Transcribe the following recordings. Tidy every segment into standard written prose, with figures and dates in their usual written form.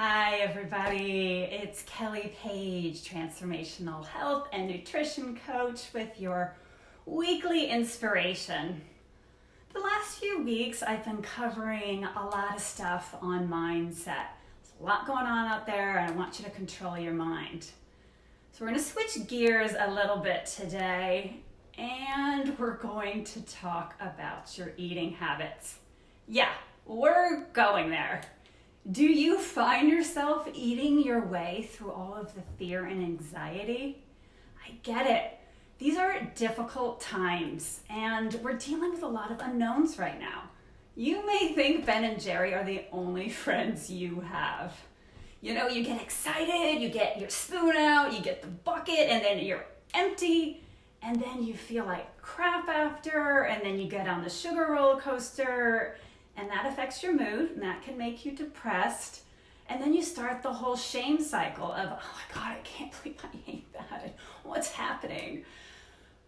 Hi everybody, it's Kelly Page, Transformational Health and Nutrition Coach with your weekly inspiration. The last few weeks I've been covering a lot of stuff on mindset. There's a lot going on out there and I want you to control your mind. So we're going to switch gears a little bit today and we're going to talk about your eating habits. Yeah, we're going there. Do you find yourself eating your way through all of the fear and anxiety? I get it. These are difficult times and we're dealing with a lot of unknowns right now. You may think Ben and Jerry are the only friends you have. You know, you get excited, you get your spoon out, you get the bucket, and then you're empty, and then you feel like crap after, and then you get on the sugar roller coaster, and that affects your mood, and that can make you depressed. And then you start the whole shame cycle of, oh my God, I can't believe I ate that, and what's happening?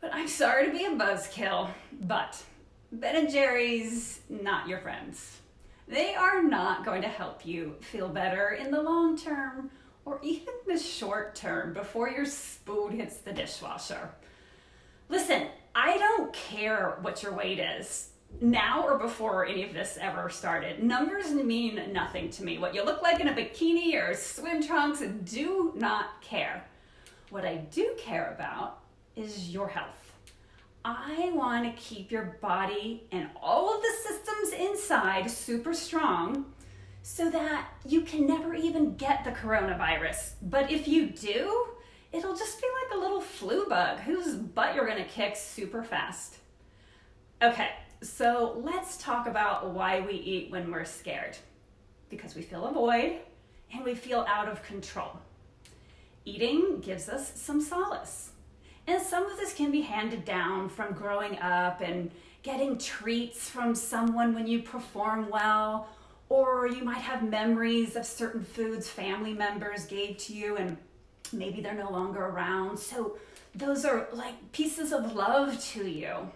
But I'm sorry to be a buzzkill, but Ben and Jerry's not your friends. They are not going to help you feel better in the long term, or even the short term before your spoon hits the dishwasher. Listen, I don't care what your weight is, now or before any of this ever started. Numbers mean nothing to me. What you look like in a bikini or swim trunks, do not care. What I do care about is your health. I want to keep your body and all of the systems inside super strong so that you can never even get the coronavirus. But if you do, it'll just be like a little flu bug whose butt you're going to kick super fast. Okay. So let's talk about why we eat when we're scared. Because we feel a void and we feel out of control. Eating gives us some solace. And some of this can be handed down from growing up and getting treats from someone when you perform well, or you might have memories of certain foods family members gave to you and maybe they're no longer around. So those are like pieces of love to you.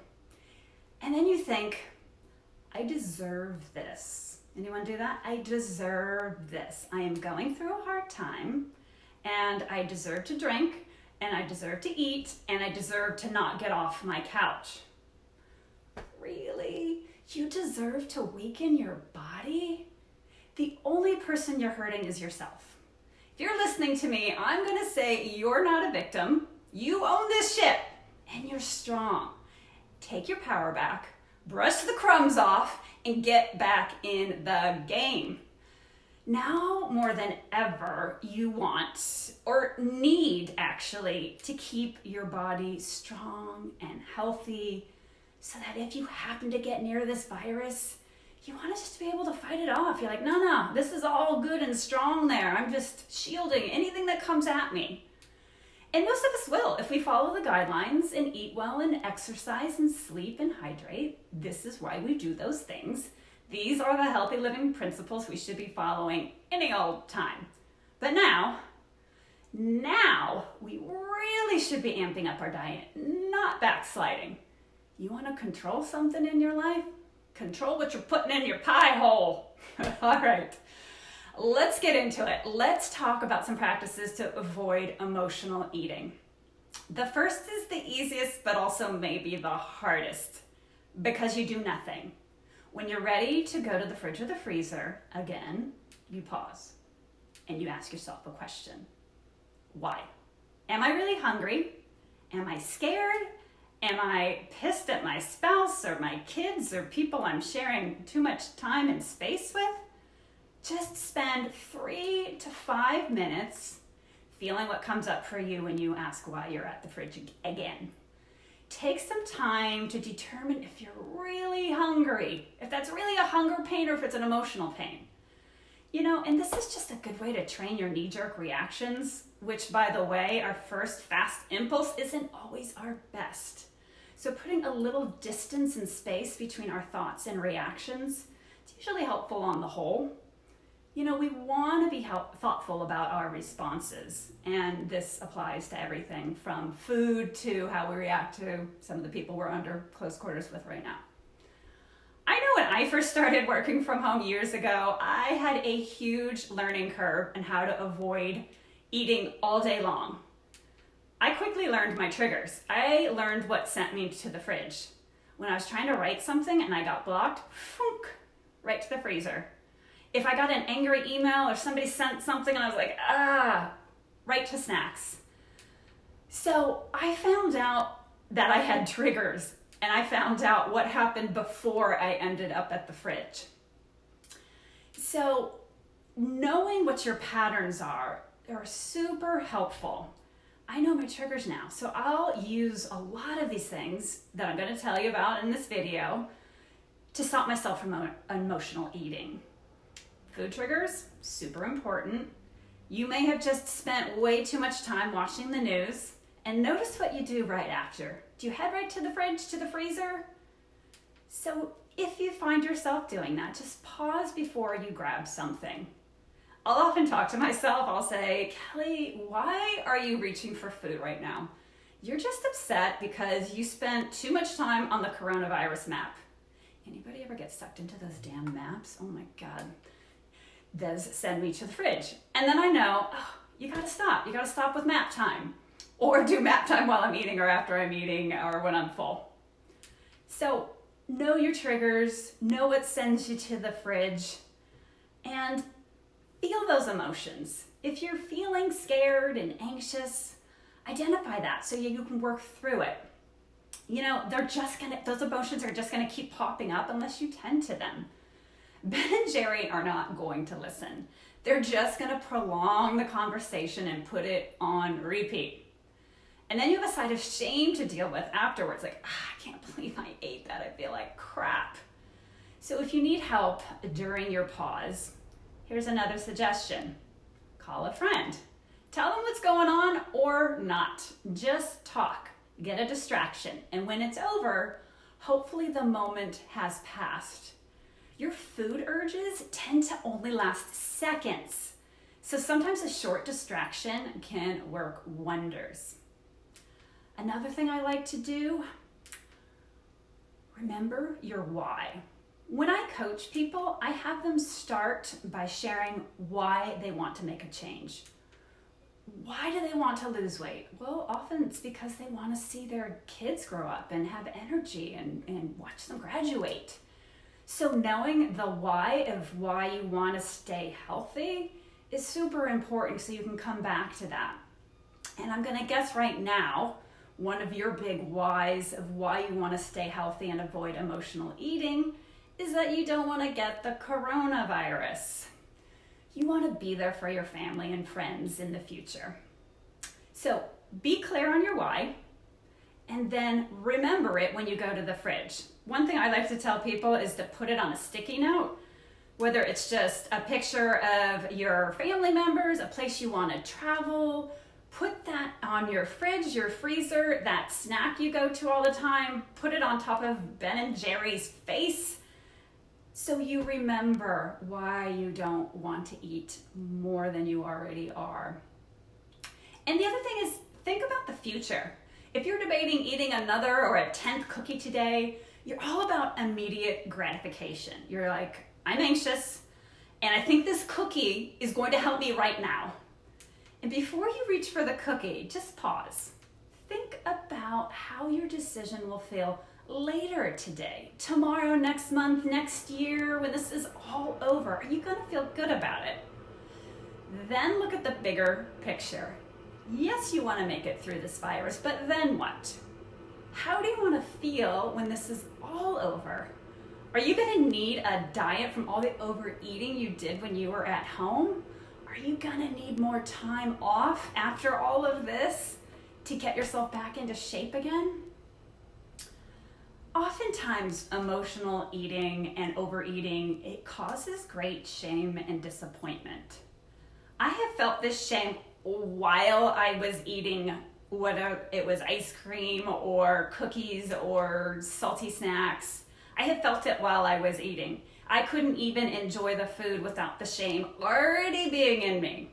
And then you think, I deserve this. Anyone do that? I deserve this. I am going through a hard time and I deserve to drink and I deserve to eat and I deserve to not get off my couch. Really? You deserve to weaken your body? The only person you're hurting is yourself. If you're listening to me, I'm going to say you're not a victim. You own this ship and you're strong. Take your power back, brush the crumbs off, and get back in the game. Now more than ever, you want or need actually to keep your body strong and healthy so that if you happen to get near this virus, you want to just be able to fight it off. You're like, no, this is all good and strong there. I'm just shielding anything that comes at me. And most of us will, if we follow the guidelines and eat well and exercise and sleep and hydrate. This is why we do those things. These are the healthy living principles we should be following any old time. But now we really should be amping up our diet, not backsliding. You want to control something in your life? Control what you're putting in your pie hole. All right. Let's get into it. Let's talk about some practices to avoid emotional eating. The first is the easiest, but also maybe the hardest, because you do nothing. When you're ready to go to the fridge or the freezer, again, you pause and you ask yourself a question. Why? Am I really hungry? Am I scared? Am I pissed at my spouse or my kids or people I'm sharing too much time and space with? Just spend 3 to 5 minutes feeling what comes up for you when you ask why you're at the fridge again. Take some time to determine if you're really hungry, if that's really a hunger pain or if it's an emotional pain. You know, and this is just a good way to train your knee-jerk reactions, which, by the way, our first fast impulse isn't always our best. So putting a little distance and space between our thoughts and reactions is usually helpful on the whole. You know, we want to be thoughtful about our responses, and this applies to everything from food to how we react to some of the people we're under close quarters with right now. I know what I first started working from home years ago, I had a huge learning curve on how to avoid eating all day long. I quickly learned my triggers. I learned what sent me to the fridge. When I was trying to write something and I got blocked, right to the freezer. If I got an angry email or somebody sent something and I was like, right to snacks. So I found out that I had triggers, and I found out what happened before I ended up at the fridge. So knowing what your patterns are super helpful. I know my triggers now, so I'll use a lot of these things that I'm going to tell you about in this video to stop myself from emotional eating. Food triggers, super important. You may have just spent way too much time watching the news, and notice what you do right after. Do you head right to the fridge, to the freezer? So if you find yourself doing that, just pause before you grab something. I'll often talk to myself. I'll say, Kelly, why are you reaching for food right now? You're just upset because you spent too much time on the coronavirus map. Anybody ever get sucked into those damn maps? Oh my God. Does send me to the fridge. And then I know, you gotta stop. You gotta stop with map time. Or do map time while I'm eating or after I'm eating or when I'm full. So know your triggers, know what sends you to the fridge, and feel those emotions. If you're feeling scared and anxious, identify that so you can work through it. You know, those emotions are just gonna keep popping up unless you tend to them. Ben and Jerry are not going to listen. They're just gonna prolong the conversation and put it on repeat. And then you have a side of shame to deal with afterwards. Like, I can't believe I ate that. I feel like crap. So if you need help during your pause, here's another suggestion. Call a friend. Tell them what's going on or not. Just talk. Get a distraction. And when it's over, hopefully the moment has passed. Your food urges tend to only last seconds. So sometimes a short distraction can work wonders. Another thing I like to do, remember your why. When I coach people, I have them start by sharing why they want to make a change. Why do they want to lose weight? Well, often it's because they want to see their kids grow up and have energy and watch them graduate. So knowing the why of why you want to stay healthy is super important so you can come back to that. And I'm going to guess right now, one of your big whys of why you want to stay healthy and avoid emotional eating is that you don't want to get the coronavirus. You want to be there for your family and friends in the future. So be clear on your why, and then remember it when you go to the fridge. One thing I like to tell people is to put it on a sticky note, whether it's just a picture of your family members, a place you want to travel. Put that on your fridge, your freezer, that snack you go to all the time. Put it on top of Ben and Jerry's face so you remember why you don't want to eat more than you already are. And the other thing is, think about the future. If you're debating eating another or a 10th cookie today, you're all about immediate gratification. You're like, I'm anxious, and I think this cookie is going to help me right now. And before you reach for the cookie, just pause. Think about how your decision will feel later today, tomorrow, next month, next year, when this is all over. Are you going to feel good about it? Then look at the bigger picture. Yes, you want to make it through this virus, but then what? How do you want to feel when this is all over? Are you going to need a diet from all the overeating you did when you were at home? Are you gonna need more time off after all of this to get yourself back into shape again? Oftentimes, emotional eating and overeating, it causes great shame and disappointment. I have felt this shame while I was eating, whether it was ice cream or cookies or salty snacks. I have felt it while I was eating. I couldn't even enjoy the food without the shame already being in me.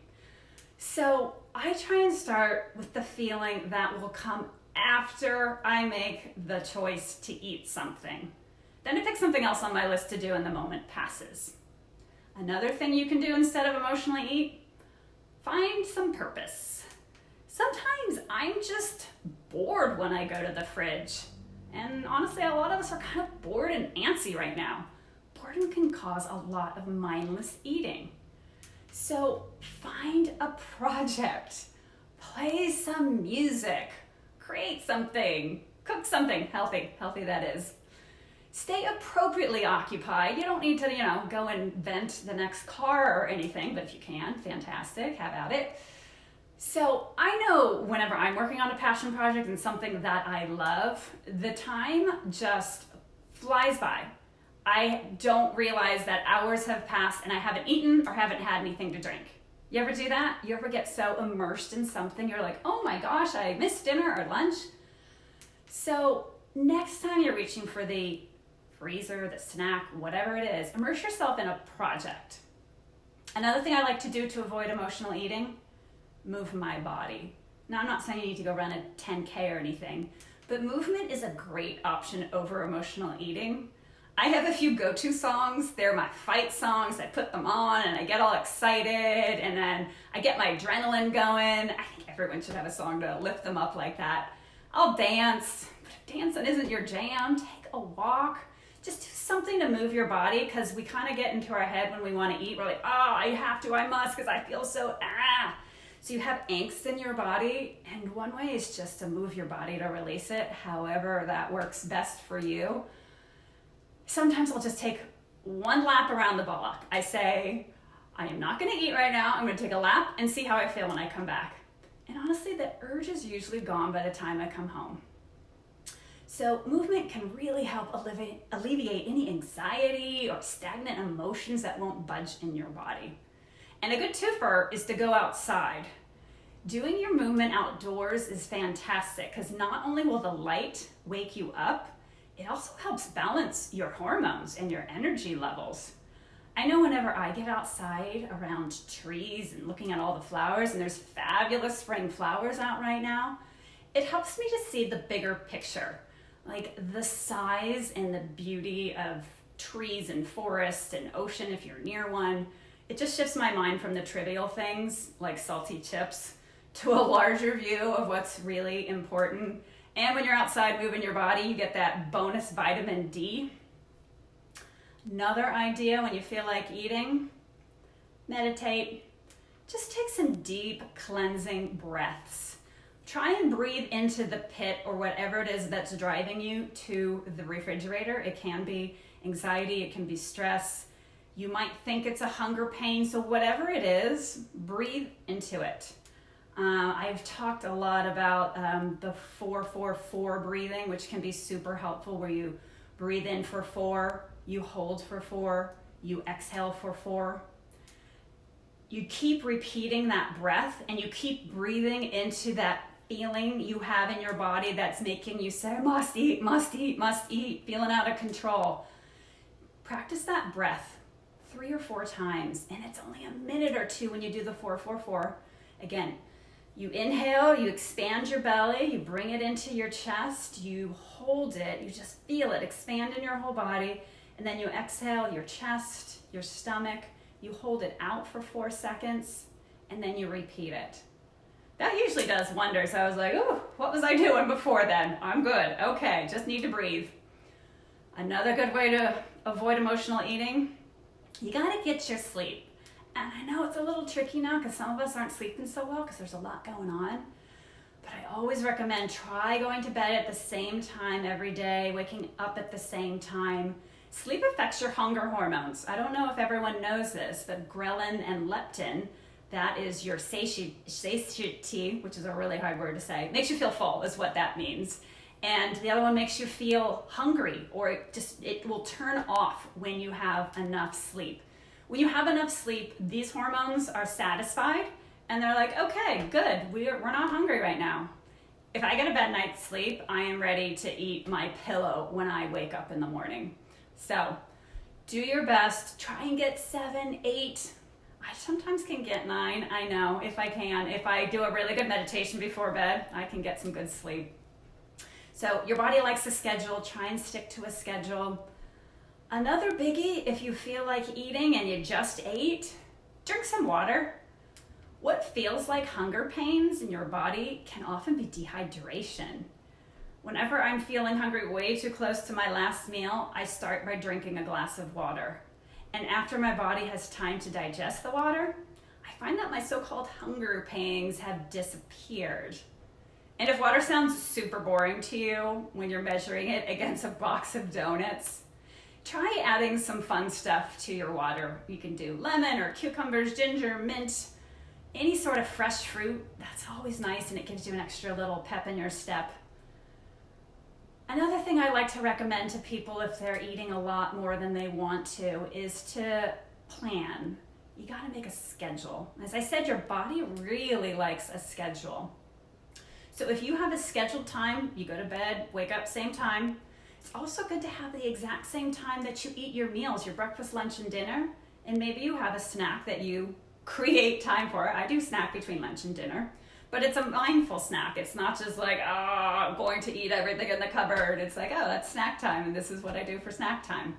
So I try and start with the feeling that will come after I make the choice to eat something. Then I pick something else on my list to do and the moment passes. Another thing you can do instead of emotionally eat, find some purpose. Sometimes I'm just bored when I go to the fridge. And honestly, a lot of us are kind of bored and antsy right now. Boredom can cause a lot of mindless eating. So find a project, play some music, create something, cook something healthy that is. Stay appropriately occupied. You don't need to, go invent the next car or anything, but if you can, fantastic, have at it. So I know whenever I'm working on a passion project and something that I love, the time just flies by. I don't realize that hours have passed and I haven't eaten or haven't had anything to drink. You ever do that? You ever get so immersed in something, you're like, oh my gosh, I missed dinner or lunch? So next time you're reaching for the freezer, the snack, whatever it is, immerse yourself in a project. Another thing I like to do to avoid emotional eating, move my body. Now, I'm not saying you need to go run a 10K or anything, but movement is a great option over emotional eating. I have a few go-to songs. They're my fight songs. I put them on and I get all excited and then I get my adrenaline going. I think everyone should have a song to lift them up like that. I'll dance, but if dancing isn't your jam, take a walk. Just do something to move your body, because we kind of get into our head when we want to eat. We're like, oh, I have to, I must, because I feel so, So you have angst in your body, and one way is just to move your body to release it, however that works best for you. Sometimes I'll just take one lap around the block. I say, I am not going to eat right now. I'm going to take a lap and see how I feel when I come back. And honestly, the urge is usually gone by the time I come home. So movement can really help alleviate any anxiety or stagnant emotions that won't budge in your body. And a good twofer is to go outside. Doing your movement outdoors is fantastic, because not only will the light wake you up, it also helps balance your hormones and your energy levels. I know whenever I get outside around trees and looking at all the flowers, and there's fabulous spring flowers out right now, it helps me to see the bigger picture, like the size and the beauty of trees and forests and ocean if you're near one. It just shifts my mind from the trivial things like salty chips to a larger view of what's really important. And when you're outside moving your body, you get that bonus vitamin D. Another idea when you feel like eating, meditate. Just take some deep cleansing breaths. Try and breathe into the pit or whatever it is that's driving you to the refrigerator. It can be anxiety, it can be stress. You might think it's a hunger pain, so whatever it is, breathe into it. I've talked a lot about the 4-4-4 breathing, which can be super helpful, where you breathe in for 4, you hold for 4, you exhale for 4. You keep repeating that breath and you keep breathing into that feeling you have in your body that's making you say, must eat, must eat, must eat, feeling out of control. Practice that breath 3 or 4 times, and it's only a minute or 2 when you do the 4-4-4. Again, you inhale, you expand your belly, you bring it into your chest, you hold it, you just feel it expand in your whole body, and then you exhale your chest, your stomach, you hold it out for 4 seconds, and then you repeat it. That usually does wonders. I was like, oh, what was I doing before then? I'm good. Okay, just need to breathe. Another good way to avoid emotional eating, you gotta get your sleep. And I know it's a little tricky now because some of us aren't sleeping so well because there's a lot going on. But I always recommend try going to bed at the same time every day, waking up at the same time. Sleep affects your hunger hormones. I don't know if everyone knows this, but ghrelin and leptin, that is your satiety, which is a really hard word to say, makes you feel full is what that means. And the other one makes you feel hungry, or it will turn off when you have enough sleep. When you have enough sleep, these hormones are satisfied and they're like, okay, good, we're not hungry right now. If I get a bad night's sleep, I am ready to eat my pillow when I wake up in the morning. So do your best, try and get 7, 8. I sometimes can get 9, I know, if I can. If I do a really good meditation before bed, I can get some good sleep. So your body likes a schedule, try and stick to a schedule. Another biggie, if you feel like eating and you just ate, drink some water. What feels like hunger pains in your body can often be dehydration. Whenever I'm feeling hungry way too close to my last meal, I start by drinking a glass of water. And after my body has time to digest the water, I find that my so-called hunger pangs have disappeared. And if water sounds super boring to you when you're measuring it against a box of donuts, try adding some fun stuff to your water. You can do lemon or cucumbers, ginger, mint, any sort of fresh fruit. That's always nice and it gives you an extra little pep in your step. Another thing I like to recommend to people if they're eating a lot more than they want to is to plan. You gotta make a schedule. As I said, your body really likes a schedule. So if you have a scheduled time, you go to bed, wake up same time. It's also good to have the exact same time that you eat your meals, your breakfast, lunch, and dinner. And maybe you have a snack that you create time for. I do snack between lunch and dinner, but it's a mindful snack. It's not just like, I'm going to eat everything in the cupboard. It's like, oh, that's snack time, and this is what I do for snack time.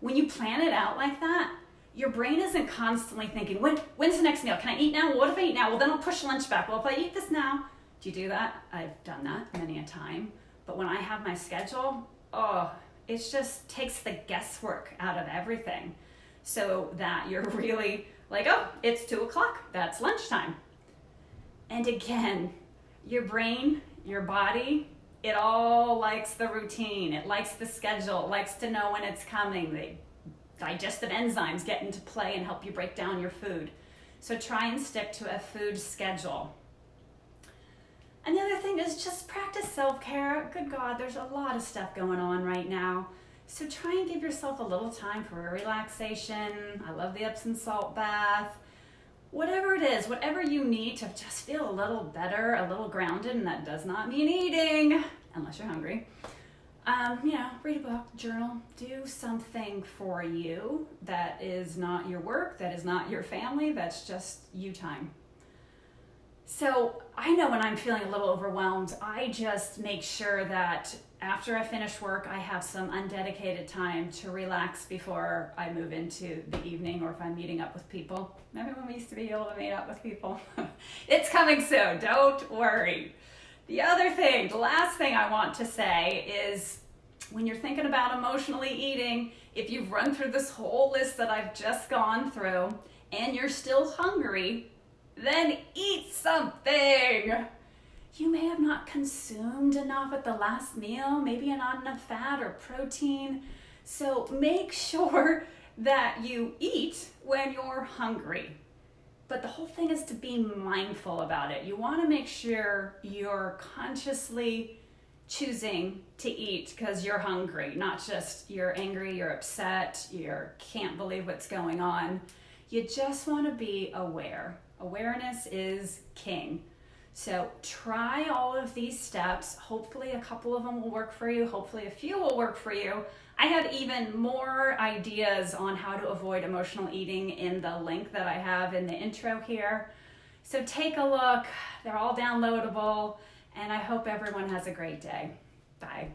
When you plan it out like that, your brain isn't constantly thinking, when's the next meal? Can I eat now? What if I eat now? Well, then I'll push lunch back. Well, if I eat this now, do you do that? I've done that many a time. But when I have my schedule, it just takes the guesswork out of everything so that you're really like, oh, it's 2:00, that's lunchtime. And again, your brain, your body, it all likes the routine. It likes the schedule. It likes to know when it's coming. The digestive enzymes get into play and help you break down your food. So try and stick to a food schedule. Another thing is just practice self-care. Good God, there's a lot of stuff going on right now. So try and give yourself a little time for a relaxation. I love the Epsom salt bath. Whatever it is, whatever you need to just feel a little better, a little grounded, and that does not mean eating, unless you're hungry. Read a book, journal, do something for you that is not your work, that is not your family, that's just you time. So I know when I'm feeling a little overwhelmed, I just make sure that after I finish work, I have some undedicated time to relax before I move into the evening or if I'm meeting up with people. Remember when we used to be able to meet up with people? It's coming soon, don't worry. The last thing I want to say is when you're thinking about emotionally eating, if you've run through this whole list that I've just gone through and you're still hungry, then eat something. You may have not consumed enough at the last meal, maybe not enough fat or protein. So make sure that you eat when you're hungry. But the whole thing is to be mindful about it. You want to make sure you're consciously choosing to eat because you're hungry, not just you're angry, you're upset, you can't believe what's going on. You just want to be aware. Awareness is king. So try all of these steps. Hopefully a couple of them will work for you. Hopefully a few will work for you. I have even more ideas on how to avoid emotional eating in the link that I have in the intro here. So take a look. They're all downloadable, and I hope everyone has a great day. Bye.